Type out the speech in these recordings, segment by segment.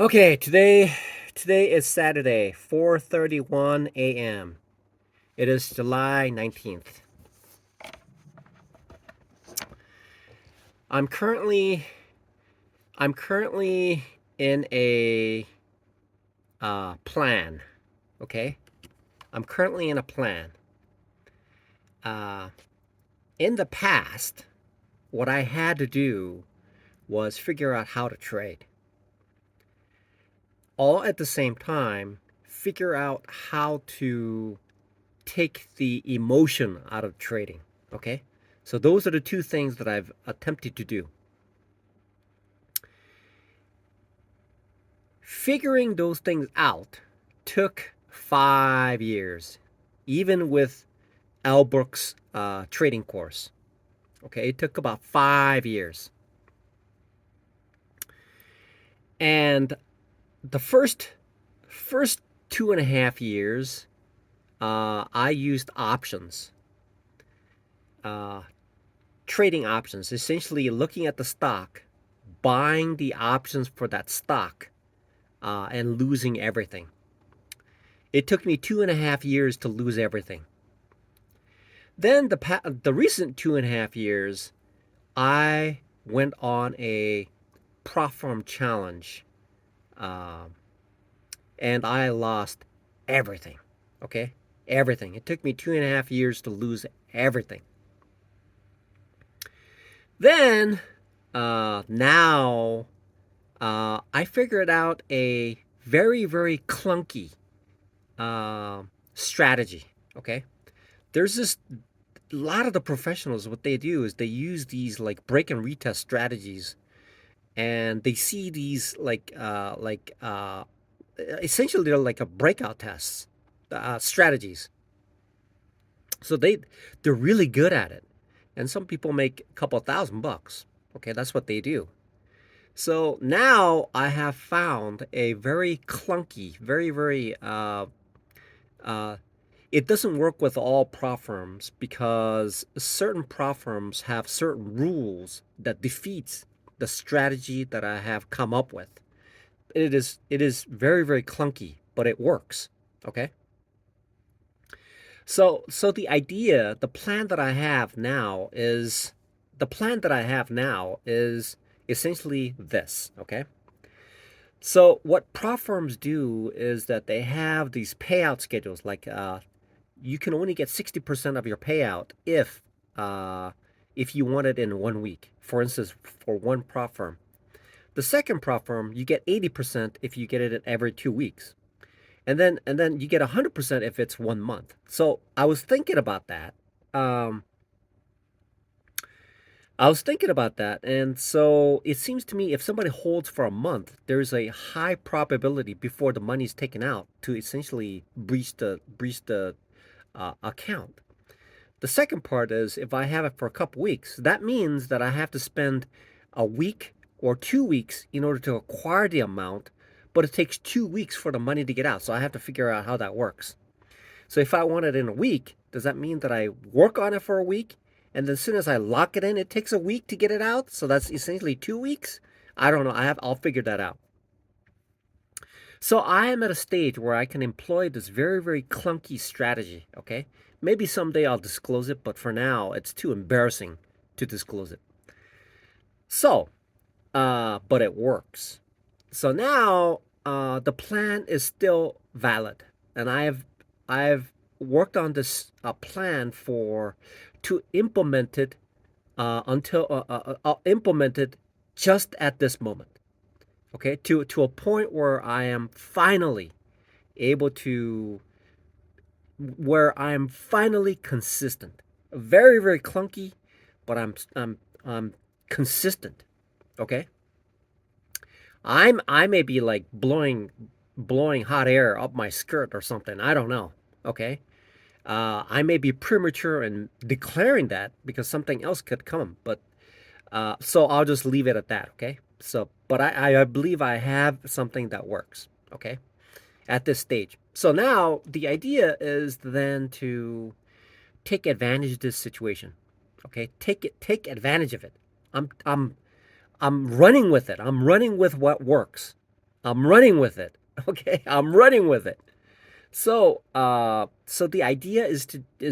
Okay, today is Saturday, 4:31 a.m. It is July 19th. I'm currently I'm currently in a plan, okay? I'm currently in a plan. Uh, in the past, what I had to do was figure out how to trade. All at the same time, figure out how to take the emotion out of trading, okay? So those are the two things that I've attempted to do. Figuring those things out took 5 years, even with Albrook's trading course. Okay, it took about 5 years. And the first 2.5 years, I used options, uh, trading options, essentially looking at the stock, buying the options for that stock, and losing everything. It took me 2.5 years to lose everything. Then the recent 2.5 years, I went on a prop firm challenge, uh, and I lost everything. Okay, everything. It took me 2.5 years to lose everything. Then now I figured out a very clunky uh, strategy. Okay, there's this a lot of the professionals, what they do is they use these like break and retest strategies, and they see these essentially they're like a breakout tests, strategies. So they're really good at it, and some people make a couple $1,000. Okay, that's what they do. So now I have found a very clunky, very uh, it doesn't work with all prop firms because certain prop firms have certain rules that defeats the strategy that I have come up with. It is very clunky, but it works. Okay. So the plan that I have now is essentially this. Okay. So what prop firms do is that they have these payout schedules, like you can only get 60% of your payout uh, if you want it in 1 week. For instance, for one prop firm. The second prop firm, you get 80% if you get it in every 2 weeks. And then you get 100% if it's 1 month. So Um, I was thinking about that, and so it seems to me if somebody holds for a month, there's a high probability before the money's taken out to essentially breach the account. The second part is if I have it for a couple weeks, that means that I have to spend a week or 2 weeks in order to acquire the amount, but it takes 2 weeks for the money to get out. So I have to figure out how that works. So if I want it in a week, does that mean that I work on it for a week? And then as soon as I lock it in, it takes a week to get it out. So that's essentially 2 weeks. I don't know. I'll figure that out. So I am at a stage where I can employ this very clunky strategy. Okay. Maybe someday I'll disclose it, but for now, it's too embarrassing to disclose it. So, but it works. So now, the plan is still valid, and I've worked on this plan for to implement it until I'll implement it just at this moment. Okay, to a point where I am finally able to where I'm finally consistent. Very clunky, but I'm consistent. Okay, I may be like blowing hot air up my skirt or something. I don't know. Okay, I may be premature in declaring that because something else could come. But so I'll just leave it at that. Okay. So, but I believe I have something that works. Okay, at this stage. So now the idea is then to take advantage of this situation. Okay, take advantage of it. I'm I'm I'm running with it. I'm running with what works. I'm running with it. Okay, I'm running with it. So the idea is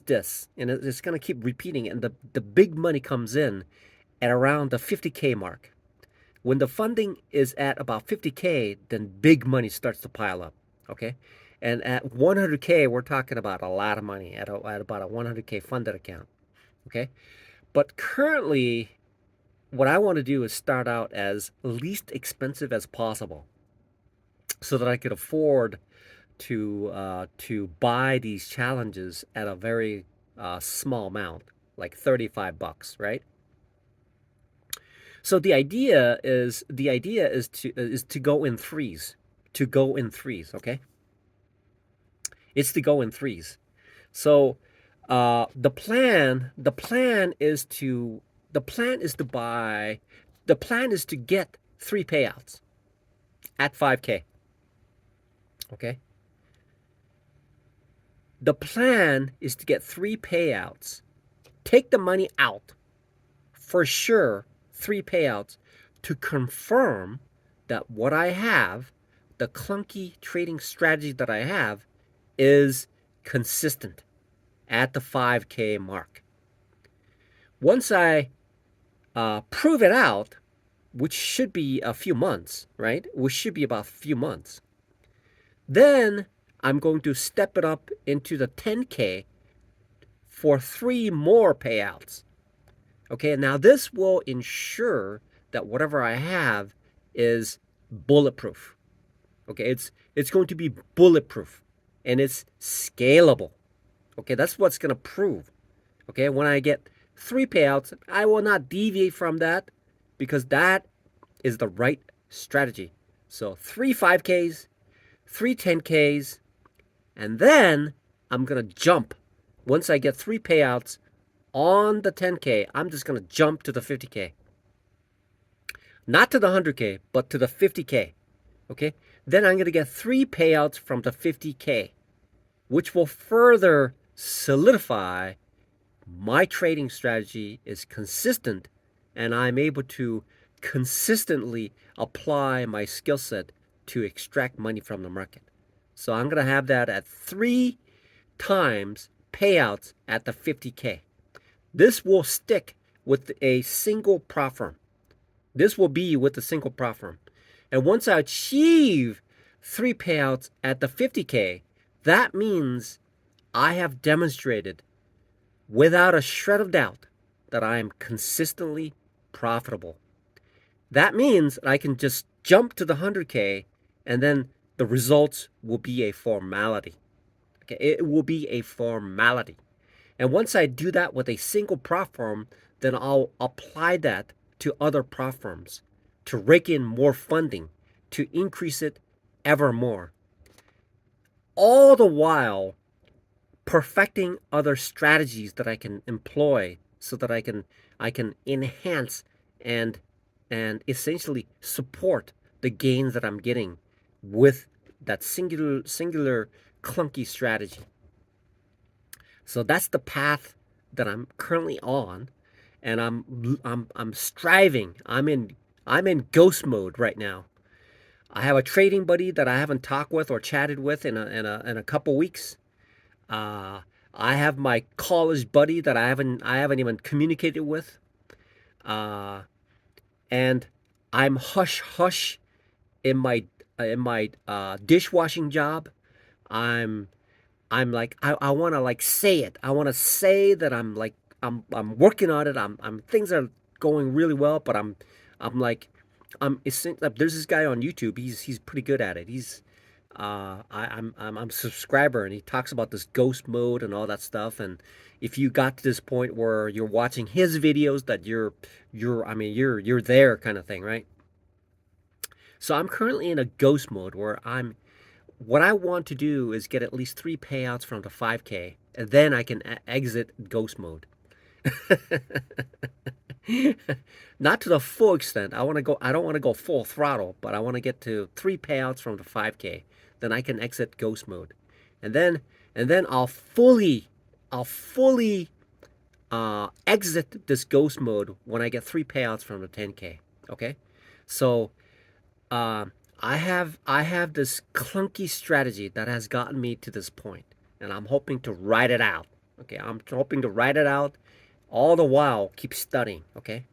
this, and it's gonna keep repeating, and the big money comes in at around the 50K mark. When the funding is at about 50K, then big money starts to pile up. Okay, and at 100K, we're talking about a lot of money at about a 100K funded account. Okay, but currently, what I want to do is start out as least expensive as possible, so that I could afford to buy these challenges at a very small amount, like $35, right? So the idea is to go in threes, to go in threes. Okay, it's to go in threes. So the plan is to buy the plan is to get three payouts at 5K. Okay, the plan is to get three payouts, take the money out for sure, three payouts to confirm that what I have, the clunky trading strategy that I have, is consistent at the 5K mark. Once I prove it out, which should be a few months, right? Which should be about a few months. Then I'm going to step it up into the 10K for three more payouts. Okay, now this will ensure that whatever I have is bulletproof. Okay, it's going to be bulletproof and it's scalable. Okay, that's what's going to prove. Okay, when I get three payouts, I will not deviate from that because that is the right strategy. So three 5Ks, three 10Ks, and then I'm going to jump. Once I get three payouts on the 10K, I'm just going to jump to the 50K. Not to the 100K, but to the 50K. Okay? Then I'm going to get three payouts from the 50K, which will further solidify my trading strategy is consistent and I'm able to consistently apply my skill set to extract money from the market. So I'm going to have that at three times payouts at the 50K. This will stick with a single prop firm. This will be with a single prop firm. And once I achieve three payouts at the 50K, that means I have demonstrated without a shred of doubt that I am consistently profitable. That means I can just jump to the 100K and then the results will be a formality. Okay, it will be a formality. And once I do that with a single prop firm, then I'll apply that to other prop firms to rake in more funding, to increase it ever more. All the while perfecting other strategies that I can employ so that I can enhance and essentially support the gains that I'm getting with that singular clunky strategy. So that's the path that I'm currently on, and I'm striving. I'm in ghost mode right now. I have a trading buddy that I haven't talked with or chatted with in a couple weeks. Uh, I have my college buddy that I haven't even communicated with. Uh, and I'm hush hush in my dishwashing job. I'm I'm like I want to like say it. I want to say that I'm working on it. I'm things are going really well, but I'm like there's this guy on YouTube. He's pretty good at it. I'm a subscriber and he talks about this ghost mode and all that stuff. And if you got to this point where you're watching his videos, that you're there kind of thing, right? So I'm currently in a ghost mode where what I want to do is get at least three payouts from the 5K, and then I can exit ghost mode. Not to the full extent. I don't want to go full throttle, but I want to get to three payouts from the 5K. Then I can exit ghost mode. And then I'll fully exit this ghost mode when I get three payouts from the 10K. Okay? So I have this clunky strategy that has gotten me to this point, and I'm hoping to write it out. Okay, I'm hoping to write it out, all the while keep studying. Okay,